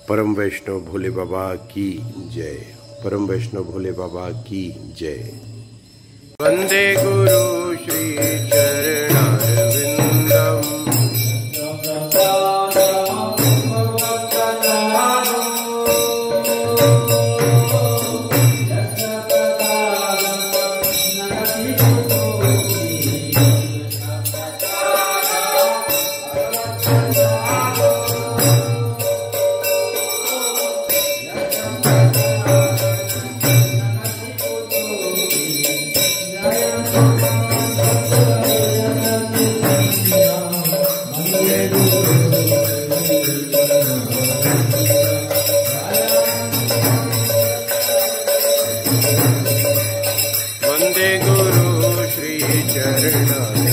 परम वैष्णव भोले बाबा की जय। परम वैष्णव भोले बाबा की जय। वंदे गुरु श्री चरणारविंदम। वंदे गुरु श्री चरणारविंदम। वंदे गुरु Shri चरणारविंदम।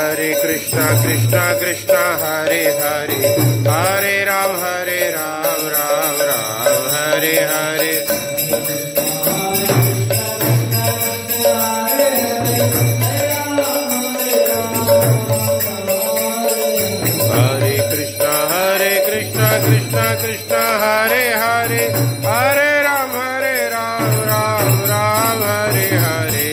Hare Krishna Krishna Krishna Hare Hare Hare Ram Ram Ram Hare Hare Krishna Krishna Hare Hare Hare Ram Ram Ram Hare Hare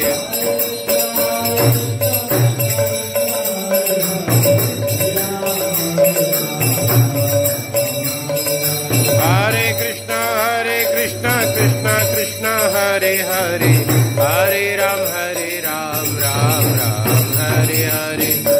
Hare Krishna Krishna Krishna Hare Hare Hare Ram Ram Ram Hare Hare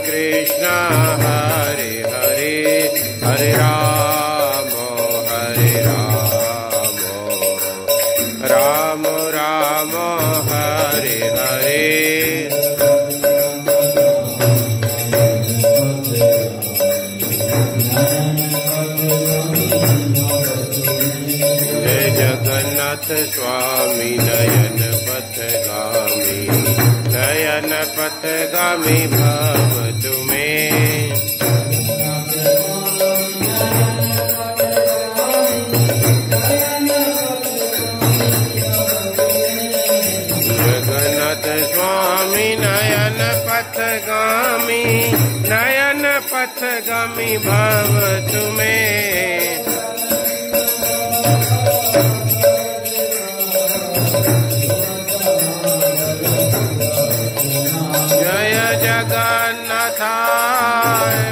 Krishna Hare Hare Hare Rama Rama Rama Hare Hare Jai Jagannath Swami Nayan Patgami Bhav Tume Jagannath Swami Nayan Patgami Bhav Tume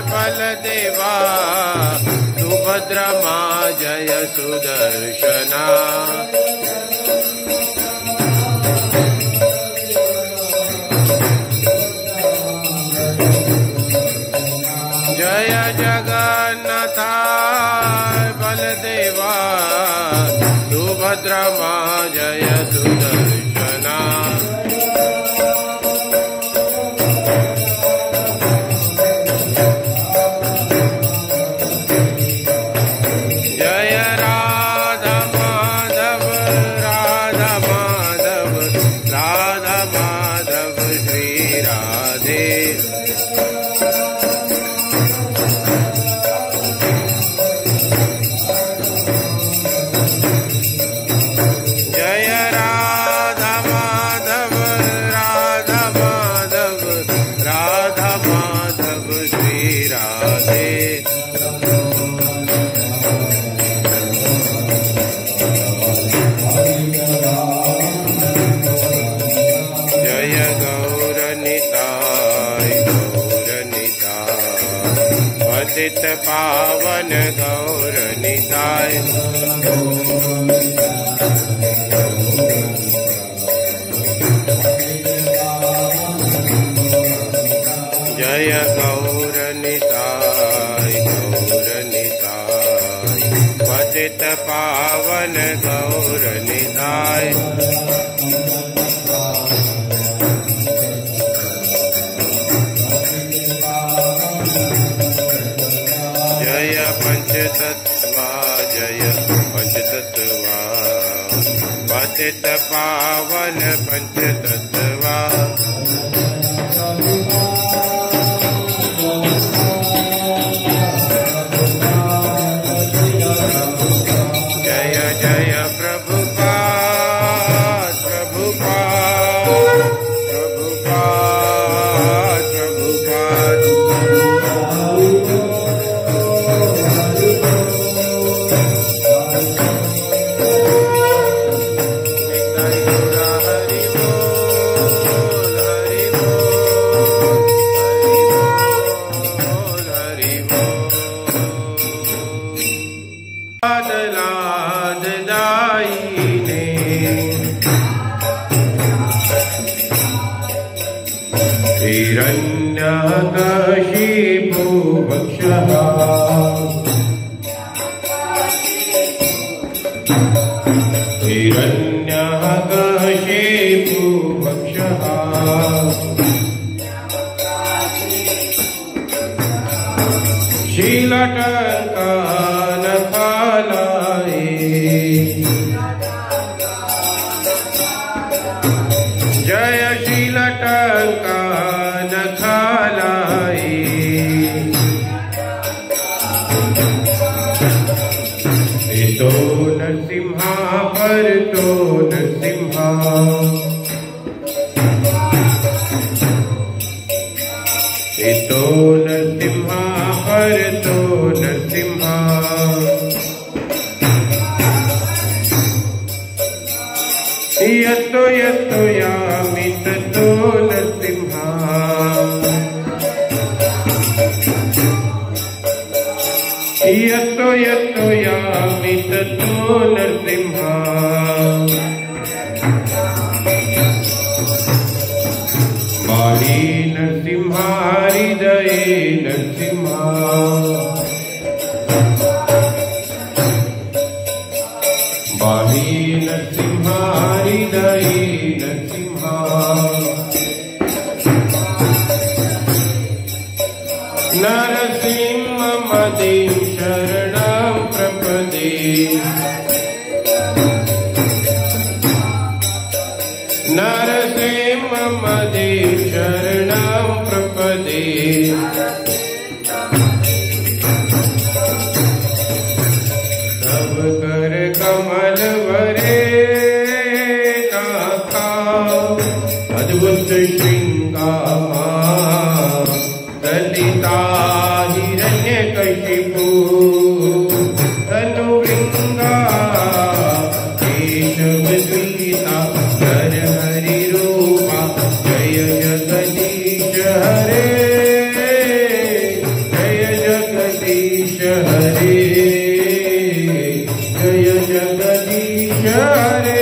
Baladeva Subhadra Ma Jaya Sudarshana Jaya Jagannatha Baladeva Subhadra Ma Jaya Sudarshana पतित पावन गौर निताय जय गौर निताय पतित पावन गौर निताय पंचतत्वा जय पंचतत्वा पतित पावन पंचतत्वा जय जय प्रभुपाद प्रभुपाद प्रभुपाद प्रभुपाद हिरण्यकशिपु वक्षः कशे भुभक्षः शीलटङ्का न खालाये जय शीलटङ्का न खालाये तो नरसिम्हा पर तो नरसिम्हा तो नरसिम्हा पर तो नरसिम्हा यतो यतो यामि ततो नरसिम्हा यतो यतो यामि ततो नरसिम्हा बाली नरसिम्हा हृदये नरसिम्हा बाली नरसिम्हा हृदये नरसिम्हा नरसिंहमदिं शरणं प्रपदे नरसिंहमदिं शरणं प्रपदे तव कर कमल वरे नाथा अद्भुत श्रृंगार ललिता हिरण्यकशिपु धनुवृंगा केशवद्वीता हर हरि रूपा जय जगदीश हरे जय जगदीश हरे जय जगदीश हरे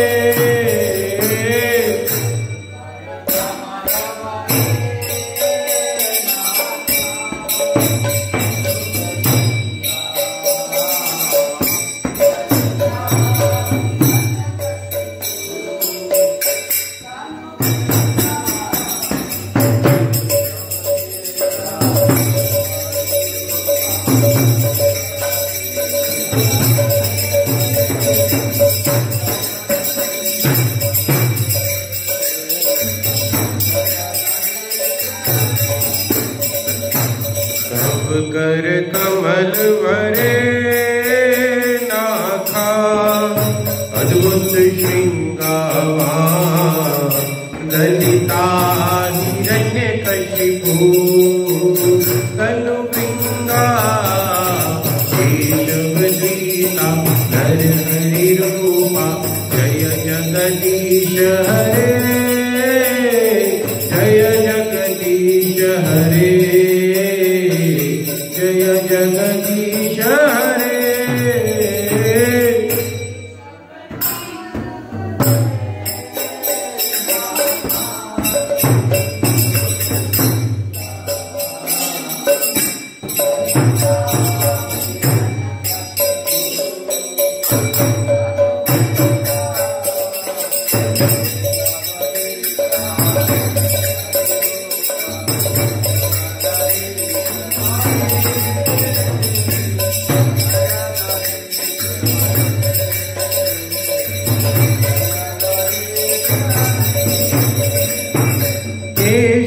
कर कमल वरे नाथा अद्भुत श्रृंगार ललिता हिरण्यकशिपु धनुवृंगा केशवद्वीता हर हरि रूपा जय जगदीश हरे जय जगदीश हरे जय जगदीश हरे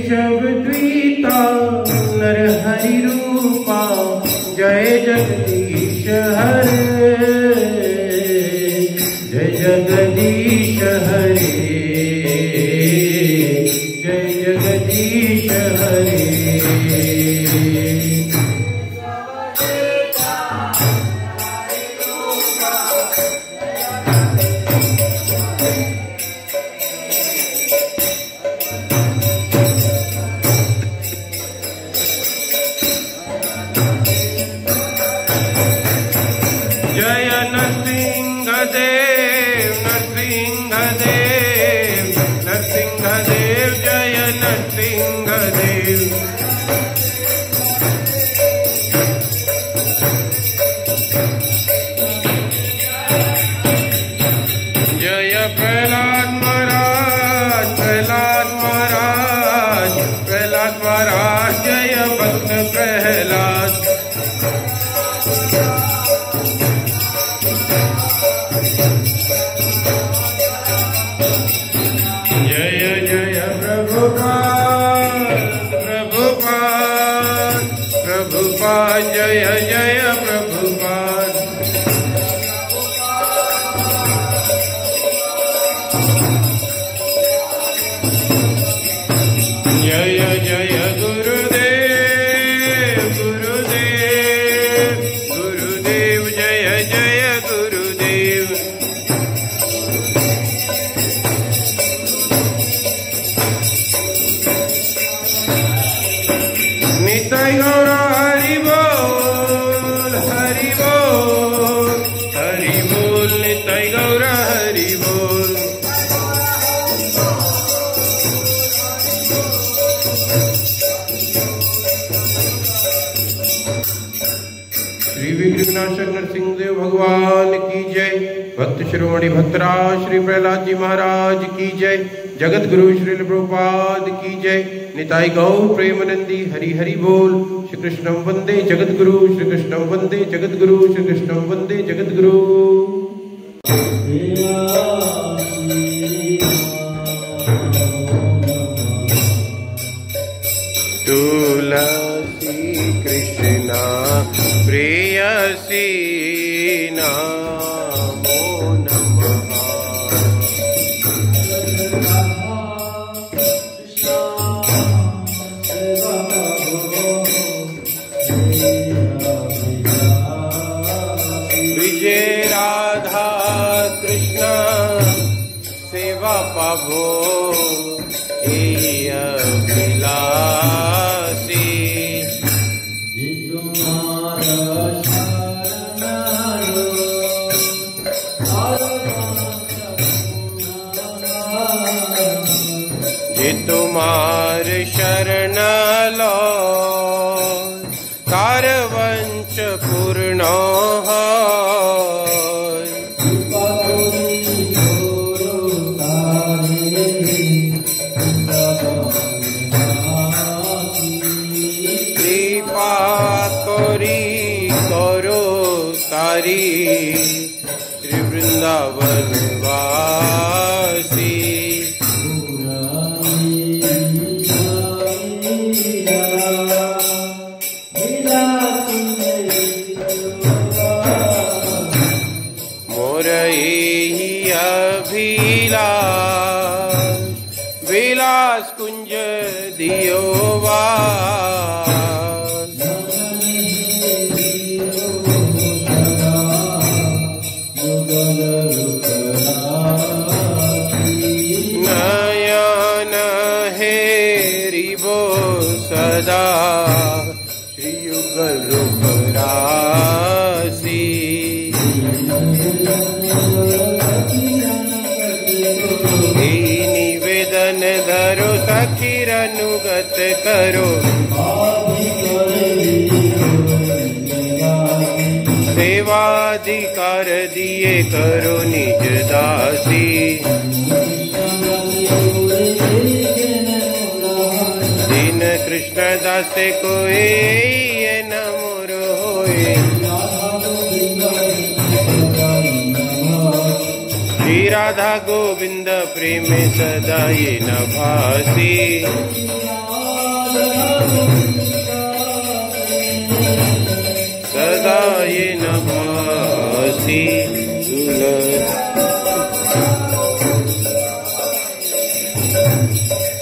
केशवद्वीता नरहरि रूपा जय जगदीश हरे जय जगदीश हरे जय जगदीश हरे जय नरसिंहदेव नरसिंहदेव नरसिंहदेव जय नरसिंहदेव प्रभुपाद जय जय प्रभुपाद। जय जय गुरुदेव गुरुदेव गुरुदेव जय जय गुरुदेव। निताई गौर हरि बोल हरि बोल हरि बोल निताई गौर हरि बोल। श्री विघ्नविनाशक नरसिंहदेव भगवान की जय। भक्त शिरोमणि भक्तराज श्री प्रहलाद जी महाराज की जय। जगत गुरु श्री प्रभुपाद की जय। निताई गौर प्रेमानंदी हरि हरि बोल। श्री कृष्णं वंदे जगत गुरु श्री कृष्णं वंदे जगत गुरु श्री कृष्णं वंदे जगत गुरु। तुलसी कृष्णा प्रेयसी नमो नमः। विजय राधा कृष्ण सेवा पावो अभिलाषी। जे तुम्हार शरण लो तार वंश पूर्ण कृपा करी करो तारी श्री वृंदावन वासी। मोर एहि अभिलाष विलास कुंज दियो वास। नयन हेरिबो सदा श्री युगल रूप राशि। निवेदन धरो सखीर अनुगत करो सेवाधिकार दिए करो निज दासी। दीन कृष्ण दास कोई न मोर होए। श्री राधा गोविंद प्रेम सदा ये न भासी। सदा ये न भासी।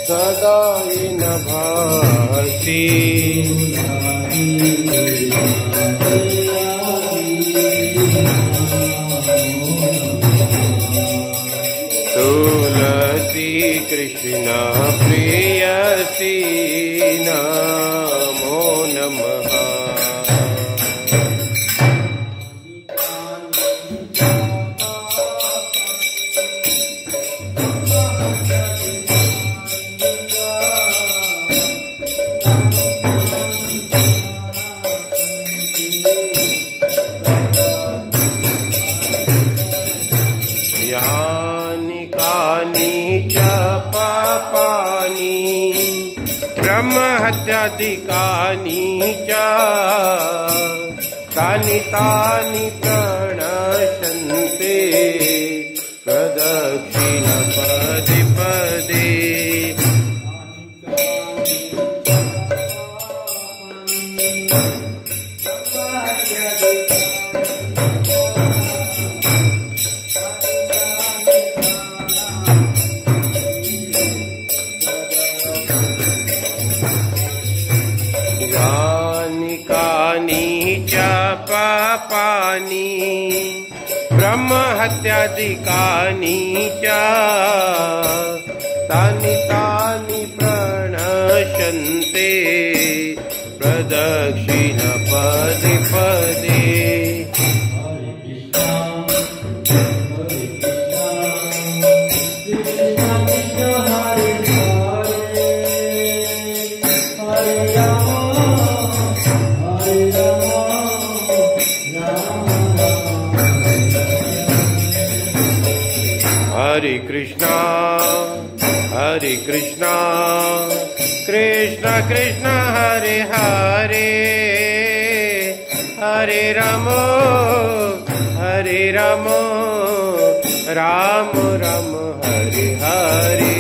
सदा ये न भासी। तुलसी कृष्णा प्रेयसी नमो नमः। यानि कानि च पापानि ब्रह्म हत्यादिकानि च तानि तानि प्रणश्यन्ते प्रदक्षिण पदे पदे। कानि कानि च पापानि ब्रह्महत्यादिकानि च तानि तानि प्रणश्यन्ते प्रदक्षिण पदे पदे। Hare Krishna, Hare Krishna, Krishna Krishna, Hare Hare, Hare Rama, Hare Rama, Rama Rama, Hare Hare.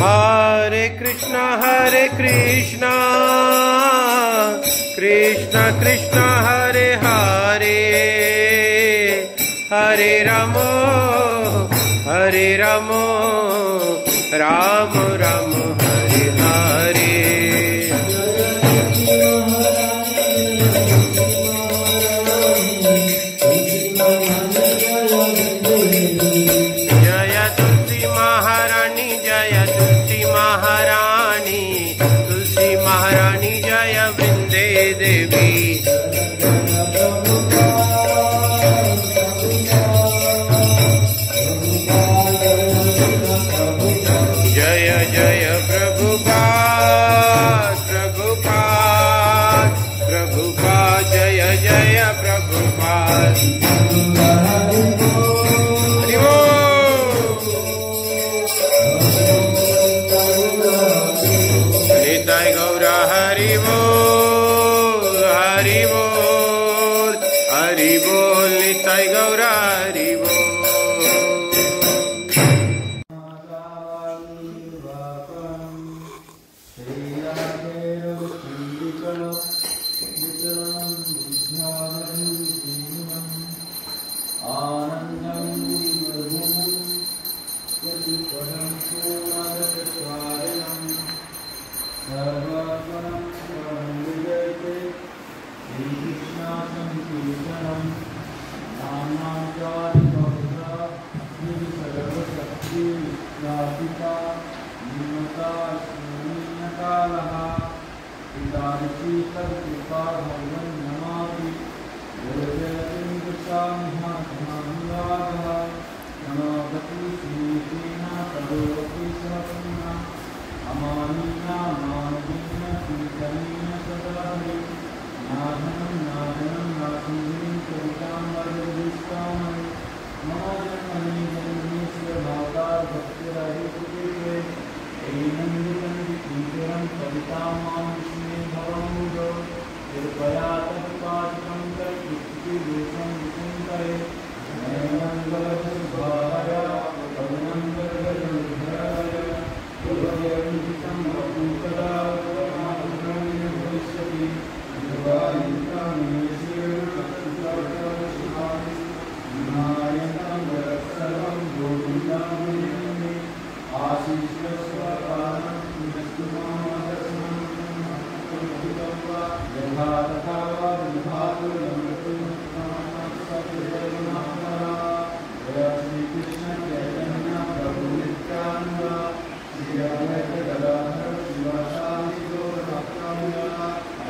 Hare Krishna, Hare Krishna, Krishna Krishna, Hare Hare, Hare Rama, Hare Rama, Rama Rama, Hare Hare. Jaya Tulsi Maharani, Jaya Tulsi Maharani, Tulsi Maharani, Jaya Vrinde Devi. Jaya Jaya Prabhupada, Prabhupada, Prabhupada, Jaya Jaya Prabhupada. Nitai Gaura Hari Bol, Hari Bol, Hari Bol, Nitai Gaura Hari Bol.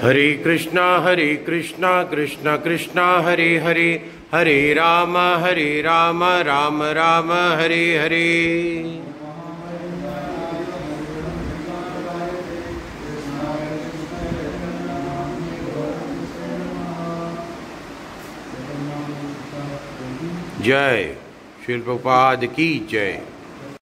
Hare Krishna, Krishna Krishna, Hare Hare, Hare Rama, Rama Rama, Hare Hare. जय श्रील प्रभुपाद की जय।